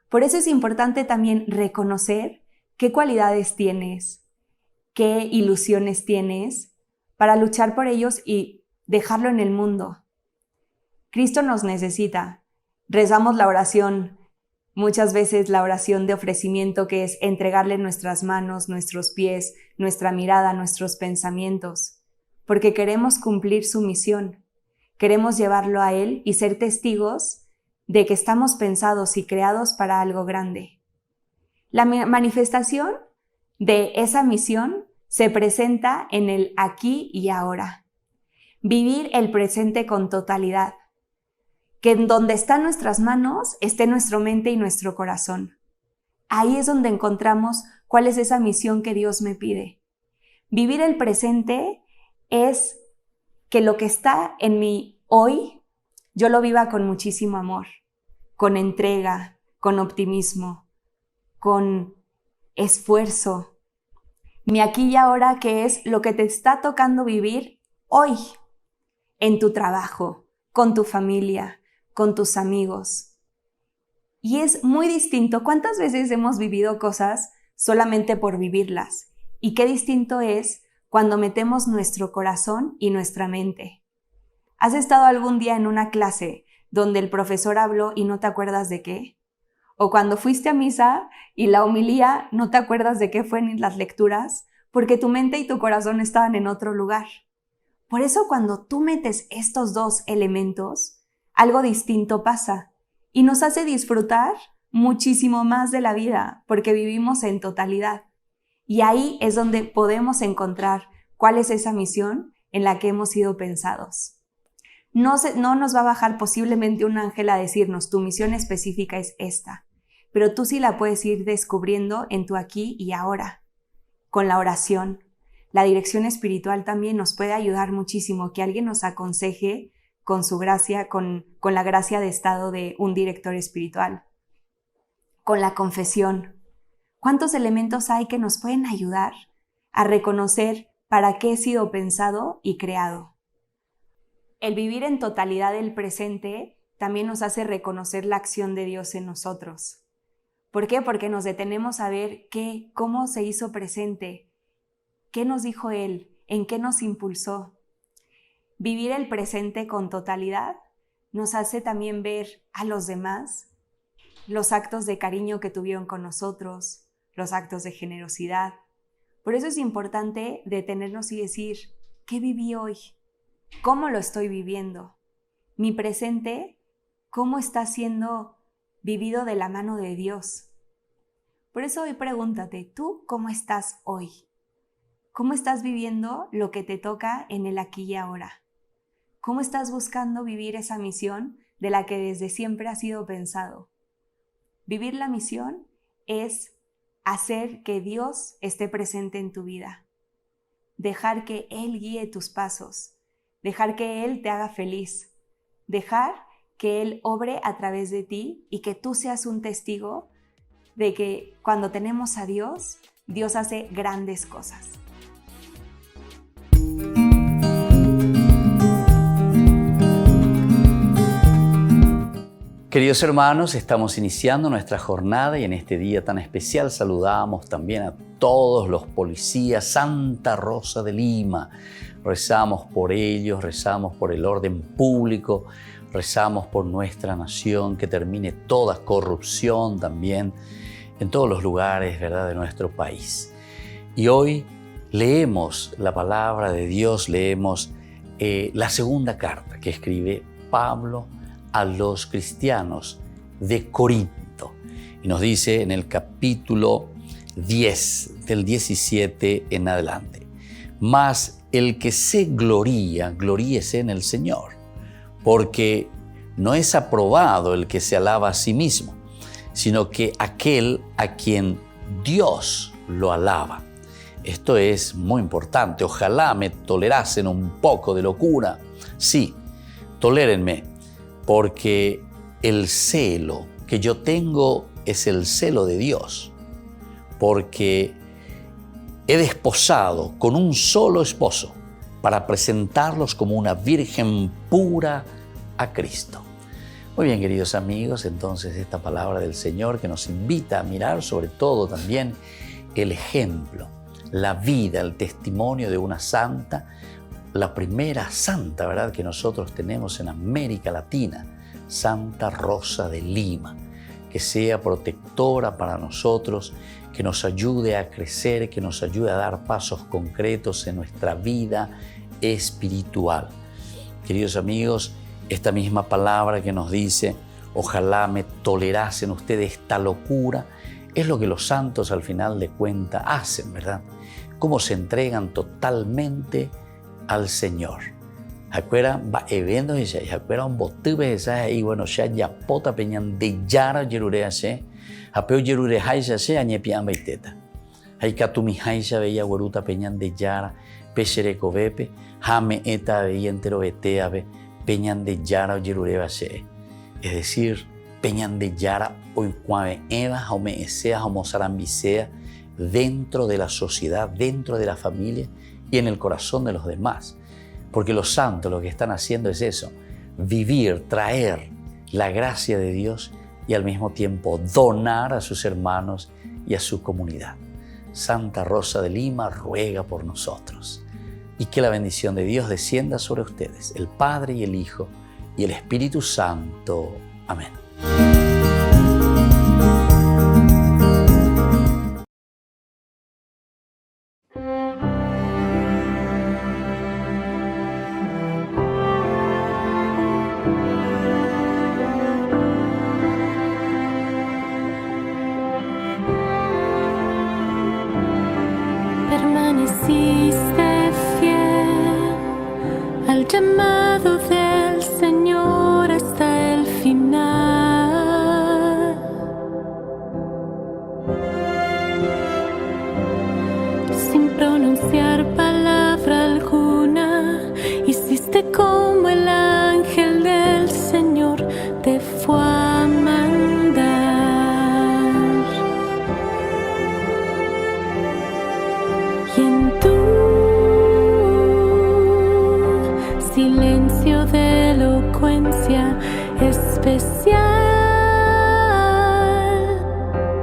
Por eso es importante también reconocer qué cualidades tienes, qué ilusiones tienes, para luchar por ellos y dejarlo en el mundo. Cristo nos necesita. Rezamos la oración, muchas veces la oración de ofrecimiento, que es entregarle nuestras manos, nuestros pies, nuestra mirada, nuestros pensamientos, porque queremos cumplir su misión, queremos llevarlo a Él y ser testigos de que estamos pensados y creados para algo grande. La manifestación de esa misión se presenta en el aquí y ahora. Vivir el presente con totalidad, que en donde están nuestras manos esté nuestra mente y nuestro corazón. Ahí es donde encontramos cuál es esa misión que Dios me pide. Vivir el presente es que lo que está en mí hoy, yo lo viva con muchísimo amor, con entrega, con optimismo, con esfuerzo. Mi aquí y ahora, que es lo que te está tocando vivir hoy, en tu trabajo, con tu familia, con tus amigos. Y es muy distinto. ¿Cuántas veces hemos vivido cosas solamente por vivirlas? Y qué distinto es cuando metemos nuestro corazón y nuestra mente. ¿Has estado algún día en una clase donde el profesor habló y no te acuerdas de qué? ¿O cuando fuiste a misa y la homilía no te acuerdas de qué fue en las lecturas? Porque tu mente y tu corazón estaban en otro lugar. Por eso cuando tú metes estos dos elementos, algo distinto pasa y nos hace disfrutar muchísimo más de la vida porque vivimos en totalidad. Y ahí es donde podemos encontrar cuál es esa misión en la que hemos sido pensados. No nos va a bajar posiblemente un ángel a decirnos tu misión específica es esta, pero tú sí la puedes ir descubriendo en tu aquí y ahora, con la oración. La dirección espiritual también nos puede ayudar muchísimo, que alguien nos aconseje con su gracia, con la gracia de estado de un director espiritual. Con la confesión. ¿Cuántos elementos hay que nos pueden ayudar a reconocer para qué he sido pensado y creado? El vivir en totalidad el presente también nos hace reconocer la acción de Dios en nosotros. ¿Por qué? Porque nos detenemos a ver cómo se hizo presente, qué nos dijo Él, en qué nos impulsó. Vivir el presente con totalidad nos hace también ver a los demás, los actos de cariño que tuvieron con nosotros, los actos de generosidad. Por eso es importante detenernos y decir, ¿qué viví hoy? ¿Cómo lo estoy viviendo? Mi presente, ¿cómo está siendo vivido de la mano de Dios? Por eso hoy pregúntate, ¿tú cómo estás hoy? ¿Cómo estás viviendo lo que te toca en el aquí y ahora? ¿Cómo estás buscando vivir esa misión de la que desde siempre ha sido pensado? Vivir la misión es hacer que Dios esté presente en tu vida. Dejar que Él guíe tus pasos. Dejar que Él te haga feliz. Dejar que Él obre a través de ti y que tú seas un testigo de que cuando tenemos a Dios, Dios hace grandes cosas. Queridos hermanos, estamos iniciando nuestra jornada y en este día tan especial saludamos también a todos los policías Santa Rosa de Lima. Rezamos por ellos, rezamos por el orden público, rezamos por nuestra nación, que termine toda corrupción también en todos los lugares, ¿verdad?, de nuestro país. Y hoy leemos la palabra de Dios, leemos la segunda carta que escribe Pablo a los cristianos de Corinto. Y nos dice en el capítulo 10, del 17 en adelante: mas el que se gloría, gloríese en el Señor, porque no es aprobado el que se alaba a sí mismo, sino que aquel a quien Dios lo alaba. Esto es muy importante. Ojalá me tolerasen un poco de locura. Sí, tolérenme, porque el celo que yo tengo es el celo de Dios, porque he desposado con un solo esposo para presentarlos como una virgen pura a Cristo. Muy bien, queridos amigos, entonces esta palabra del Señor que nos invita a mirar sobre todo también el ejemplo, la vida, el testimonio de una santa, la primera santa, ¿verdad?, que nosotros tenemos en América Latina, Santa Rosa de Lima, que sea protectora para nosotros, que nos ayude a crecer, que nos ayude a dar pasos concretos en nuestra vida espiritual. Queridos amigos, esta misma palabra que nos dice, ojalá me tolerasen ustedes esta locura, es lo que los santos al final de cuentas hacen, ¿verdad? Cómo se entregan totalmente al Señor. Acuera va evento ese, acuera un botuve esa y bueno, ya pota peñan de yara yerurea se, apeo yerure haisa se añepian baiteta. Hay katumi haisa veía guaruta peñan de yara, pesere covepe, jame eta veía entero veteave, peñan de yara yerurea se. Es decir, peñan de yara hoy cuave eva, home esea, homo sarambisea, dentro de la sociedad, dentro de la familia y en el corazón de los demás. Porque los santos lo que están haciendo es eso, vivir, traer la gracia de Dios y al mismo tiempo donar a sus hermanos y a su comunidad. Santa Rosa de Lima ruega por nosotros. Y que la bendición de Dios descienda sobre ustedes, el Padre y el Hijo y el Espíritu Santo. Amén. Permaneciste fiel al llamado del Señor hasta el final. Sin pronunciar palabra alguna, hiciste como el ángel del Señor te fue a mandar. Y en tu silencio de elocuencia especial.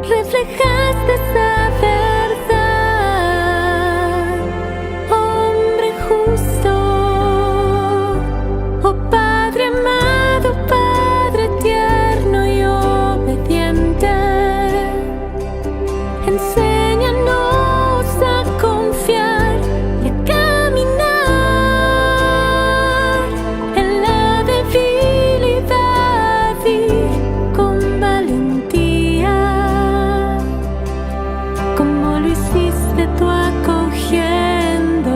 Reflejaste esa verdad, hombre justo, oh Padre amado, Padre tierno y obediente. Enséñanos a confiar y a caminar en la debilidad y con valentía, como lo hiciste tú acogiendo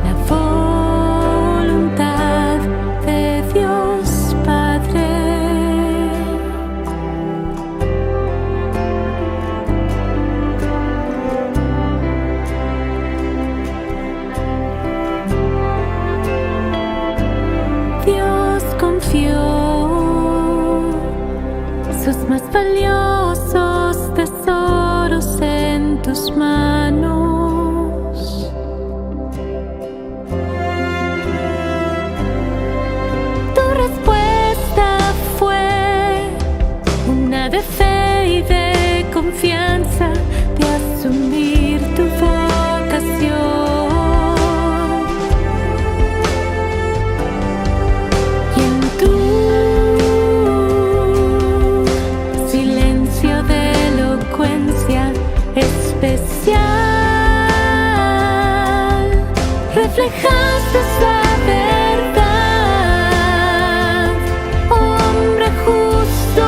la voluntad de Dios Padre. Dios confió sus más valiosos tesoros en tus manos. Tu respuesta fue una de fe y de confianza, de asumir tu vocación. Y en tu silencio de elocuencia especial, reflejaste esa verdad, hombre justo,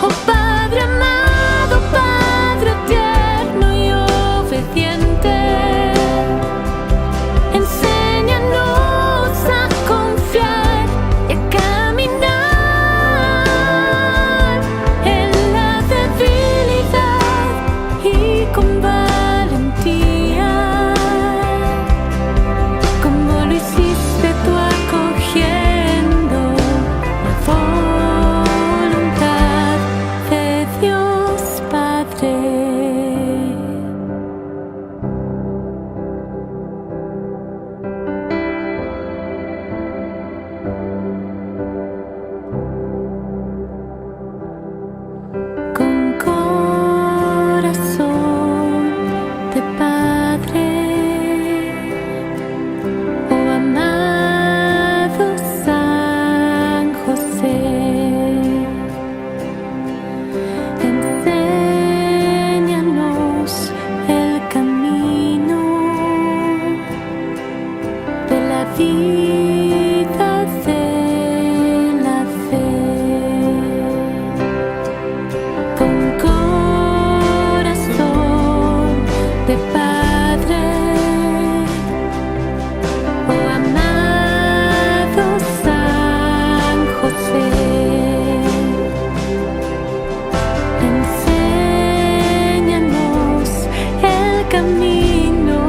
oh Padre amado, Padre tierno y obediente. Enséñanos a confiar y a caminar en la debilidad y con valentía, como lo hiciste tú acogiendo la voluntad de Dios Padre. Con corazón de Padre, oh amado San José, enséñanos el camino de la vida de la fe. Con corazón de Padre, oh amado San José, enséñanos el camino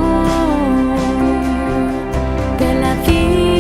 de la vida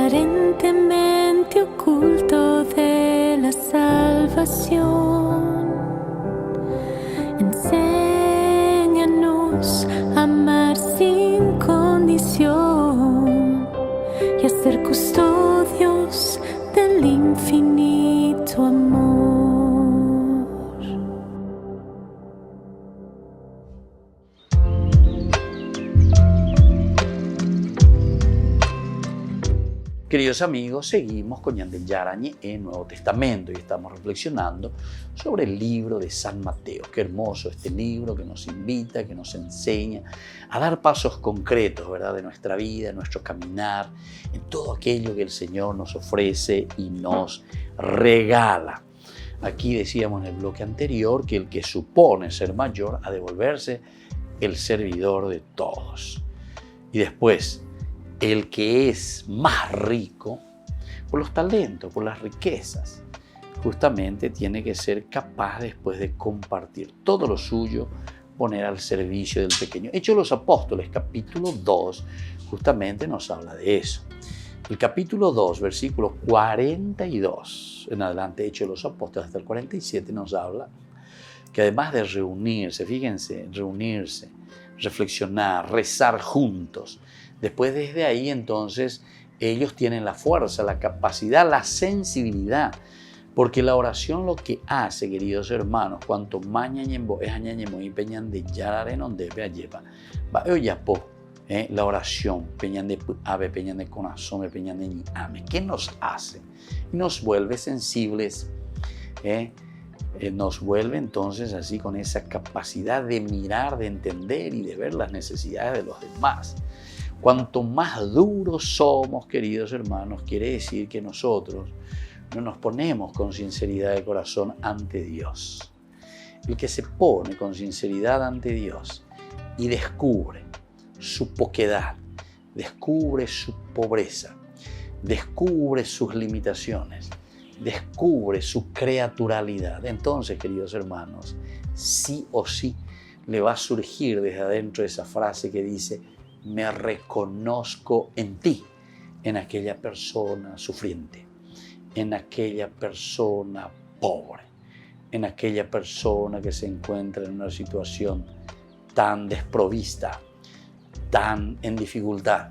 aparentemente oculto de la salvación. Enséñanos a amar sin condición y a ser custodios del infinito amor. Queridos amigos, seguimos con Ñande Yarañe en Nuevo Testamento y estamos reflexionando sobre el libro de San Mateo. Qué hermoso este libro que nos invita, que nos enseña a dar pasos concretos, ¿verdad?, de nuestra vida, en nuestro caminar, en todo aquello que el Señor nos ofrece y nos regala. Aquí decíamos en el bloque anterior que el que supone ser mayor ha de volverse el servidor de todos. Y después, el que es más rico por los talentos, por las riquezas, justamente tiene que ser capaz después de compartir todo lo suyo, poner al servicio del pequeño. Hechos de los Apóstoles, capítulo 2, justamente nos habla de eso. El capítulo 2, versículo 42, en adelante, Hechos de los Apóstoles, hasta el 47, nos habla que además de reunirse, fíjense, reunirse, reflexionar, rezar juntos, después desde ahí entonces ellos tienen la fuerza, la capacidad, la sensibilidad, porque la oración lo que hace, queridos hermanos, cuanto más ñañembo es añañemo y peñan de yarare non debe a lleva, va oyapo, la oración, peñan de ave, peñan de corazón, peñan de ame, ¿qué nos hace? Nos vuelve sensibles, nos vuelve entonces así con esa capacidad de mirar, de entender y de ver las necesidades de los demás. Cuanto más duros somos, queridos hermanos, quiere decir que nosotros no nos ponemos con sinceridad de corazón ante Dios. El que se pone con sinceridad ante Dios y descubre su poquedad, descubre su pobreza, descubre sus limitaciones, descubre su creaturalidad, entonces, queridos hermanos, sí o sí le va a surgir desde adentro esa frase que dice: me reconozco en ti, en aquella persona sufriente, en aquella persona pobre, en aquella persona que se encuentra en una situación tan desprovista, tan en dificultad.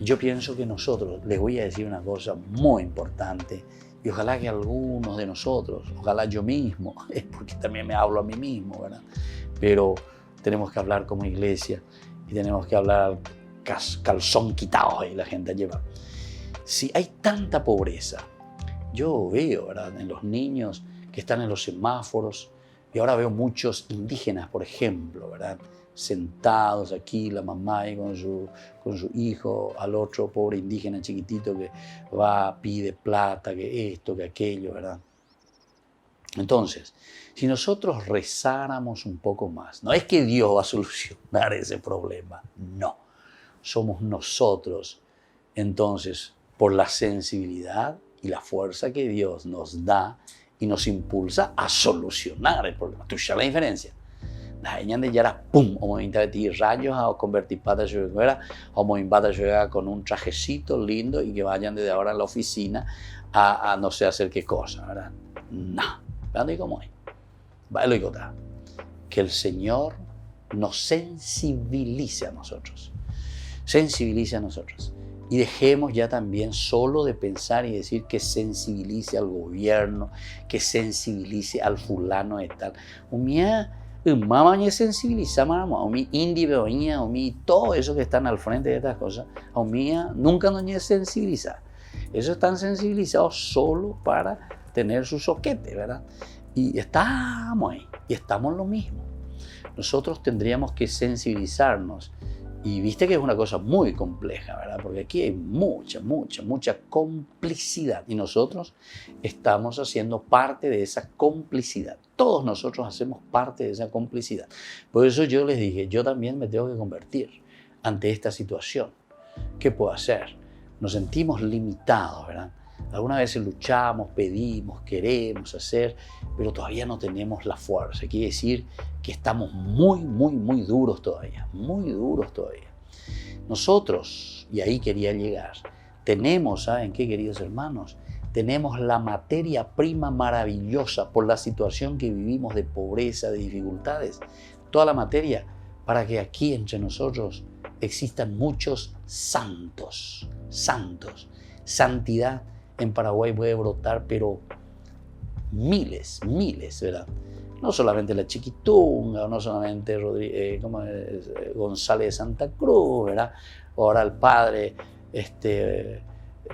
Yo pienso que nosotros, les voy a decir una cosa muy importante, y ojalá que algunos de nosotros, ojalá yo mismo, es porque también me hablo a mí mismo, ¿verdad? Pero tenemos que hablar como iglesia, y tenemos que hablar calzón quitado y la gente lleva. Si hay tanta pobreza, yo veo, ¿verdad?, en los niños que están en los semáforos, y ahora veo muchos indígenas, por ejemplo, ¿verdad?, sentados aquí, la mamá y con su hijo, al otro pobre indígena chiquitito que va, pide plata, que esto, que aquello, ¿verdad? Entonces, si nosotros rezáramos un poco más, no es que Dios va a solucionar ese problema, no. Somos nosotros, entonces, por la sensibilidad y la fuerza que Dios nos da y nos impulsa a solucionar el problema. ¿Tú sabes la diferencia? La ñan de yara, pum, o movimiento de rayos, o convertir patas de fuera, o movimiento con un trajecito lindo y que vayan desde ahora a la oficina a no sé hacer qué cosa, ¿verdad? No. ¿Vean cómo es? Va lo otra. Que el Señor nos sensibilice a nosotros. Sensibilice a nosotros. Y dejemos ya también solo de pensar y decir que sensibilice al gobierno, que sensibilice al fulano de tal. Mamá me sensibiliza, a mí indi, beoña, a mí todo eso que están al frente de estas cosas, a mí nunca nos sensibiliza. Eso están sensibilizados solo para tener su soquete, ¿verdad? Y estamos ahí, y estamos lo mismo. Nosotros tendríamos que sensibilizarnos. Y viste que es una cosa muy compleja, ¿verdad? Porque aquí hay mucha complicidad. Y nosotros estamos haciendo parte de esa complicidad. Todos nosotros hacemos parte de esa complicidad. Por eso yo les dije, yo también me tengo que convertir ante esta situación. ¿Qué puedo hacer? Nos sentimos limitados, ¿verdad? Algunas veces luchamos, pedimos, queremos hacer, pero todavía no tenemos la fuerza. Quiere decir que estamos muy duros todavía, muy duros todavía. Nosotros, y ahí quería llegar, tenemos, ¿saben qué, queridos hermanos? Tenemos la materia prima maravillosa por la situación que vivimos de pobreza, de dificultades. Toda la materia para que aquí entre nosotros existan muchos santos. Santos. Santidad en Paraguay puede brotar, pero miles, ¿verdad? No solamente la Chiquitunga, no solamente González de Santa Cruz, ¿verdad? Ahora el padre,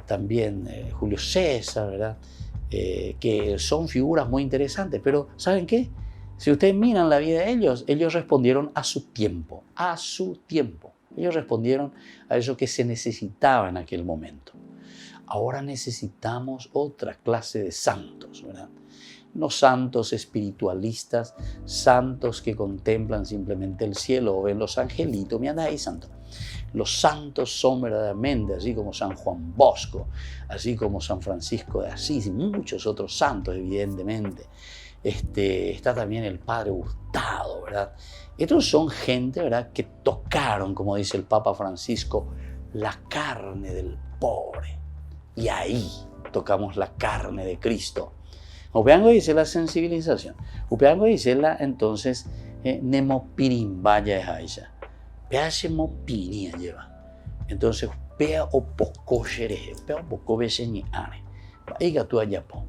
también Julio César, ¿verdad? Que son figuras muy interesantes, pero ¿saben qué? Si ustedes miran la vida de ellos respondieron a su tiempo, Ellos respondieron a eso que se necesitaba en aquel momento. Ahora necesitamos otra clase de santos, ¿verdad? No santos espiritualistas, santos que contemplan simplemente el cielo o ven los angelitos, mira ahí santo. Los santos son verdaderamente, así como San Juan Bosco, así como San Francisco de Asís y muchos otros santos, evidentemente. Está también el Padre Hurtado, ¿verdad? Estos son gente, ¿verdad?, que tocaron, como dice el Papa Francisco, la carne del pobre. Y ahí tocamos la carne de Cristo. Upeango dice la sensibilización. Upeango dice la, entonces, nemopirimbaya de Haisha. Pease mopinia lleva. Entonces, pea o poco xere, pea o poco beseñane. Aiga tu ayapo.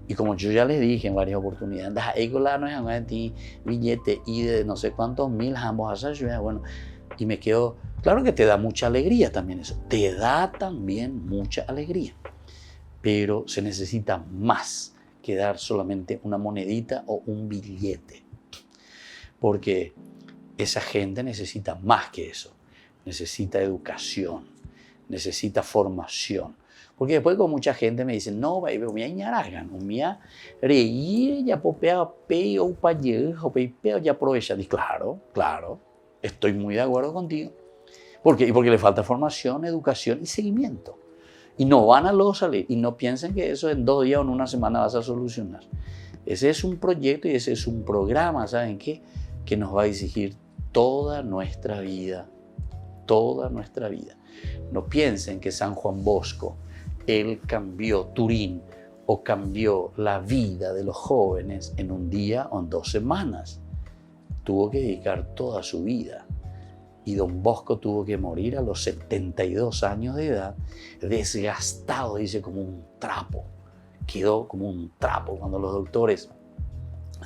Y como yo ya les dije en varias oportunidades, aigola no es un billete y de no sé cuántos mil ambos a esa, bueno, y me quedo, claro que te da mucha alegría también eso, te da también mucha alegría, pero se necesita más que dar solamente una monedita o un billete, porque esa gente necesita más que eso, necesita educación, necesita formación. Porque después con mucha gente me dice, no, me añaragan, me reír, ya popea, peo, o peo, ya aprovecha. Y claro, estoy muy de acuerdo contigo. Porque le falta formación, educación y seguimiento. Y no van a luego salir. Y no piensen que eso en 2 días o en 1 semana vas a solucionar. Ese es un proyecto y ese es un programa, ¿saben qué? Que nos va a exigir toda nuestra vida. Toda nuestra vida. No piensen que San Juan Bosco, él cambió Turín o cambió la vida de los jóvenes en 1 día o en 2 semanas. Tuvo que dedicar toda su vida. Y Don Bosco tuvo que morir a los 72 años de edad, desgastado, dice, como un trapo. Quedó como un trapo cuando los doctores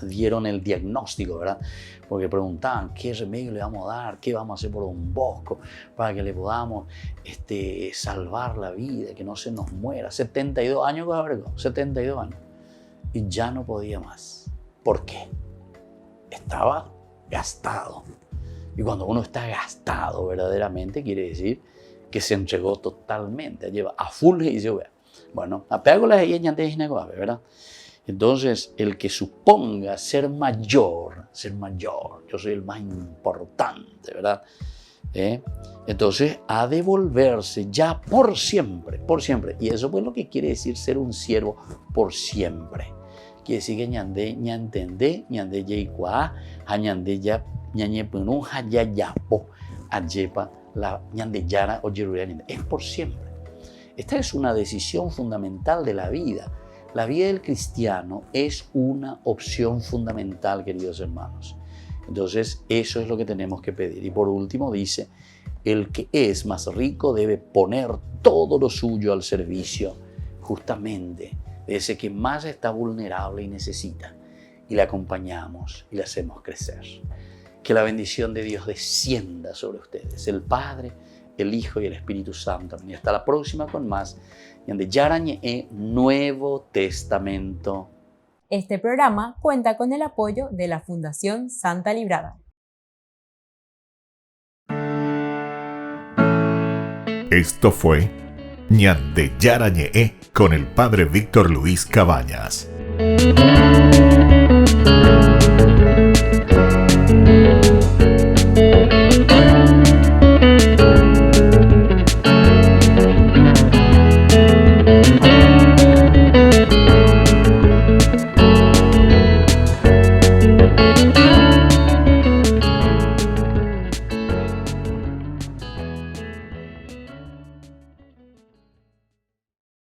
dieron el diagnóstico, ¿verdad? Porque preguntaban qué remedio le vamos a dar, qué vamos a hacer por Don Bosco para que le podamos salvar la vida, que no se nos muera. 72 años, 72 años. Y ya no podía más. ¿Por qué? Estaba gastado. Y cuando uno está gastado verdaderamente, quiere decir que se entregó totalmente. Lleva a full y dice, bueno, apego las antes de ¿verdad? Entonces, el que suponga ser mayor, yo soy el más importante, ¿verdad? Entonces, ha de volverse ya por siempre. Y eso pues lo que quiere decir ser un siervo por siempre. Quiere decir que ñande yeikua, ñande ya, ñañe punun, ya yapo, ayepa, la ñande yara o yerurianinde. Es por siempre. Esta es una decisión fundamental de la vida. La vida del cristiano es una opción fundamental, queridos hermanos. Entonces, eso es lo que tenemos que pedir. Y por último dice, el que es más rico debe poner todo lo suyo al servicio, justamente, de ese que más está vulnerable y necesita. Y le acompañamos y le hacemos crecer. Que la bendición de Dios descienda sobre ustedes, el Padre, el Hijo y el Espíritu Santo. Y hasta la próxima con más de Yarañe Nuevo Testamento. Este programa cuenta con el apoyo de la Fundación Santa Librada. Esto fue Ñande Yarañe con el Padre Víctor Luis Cabañas.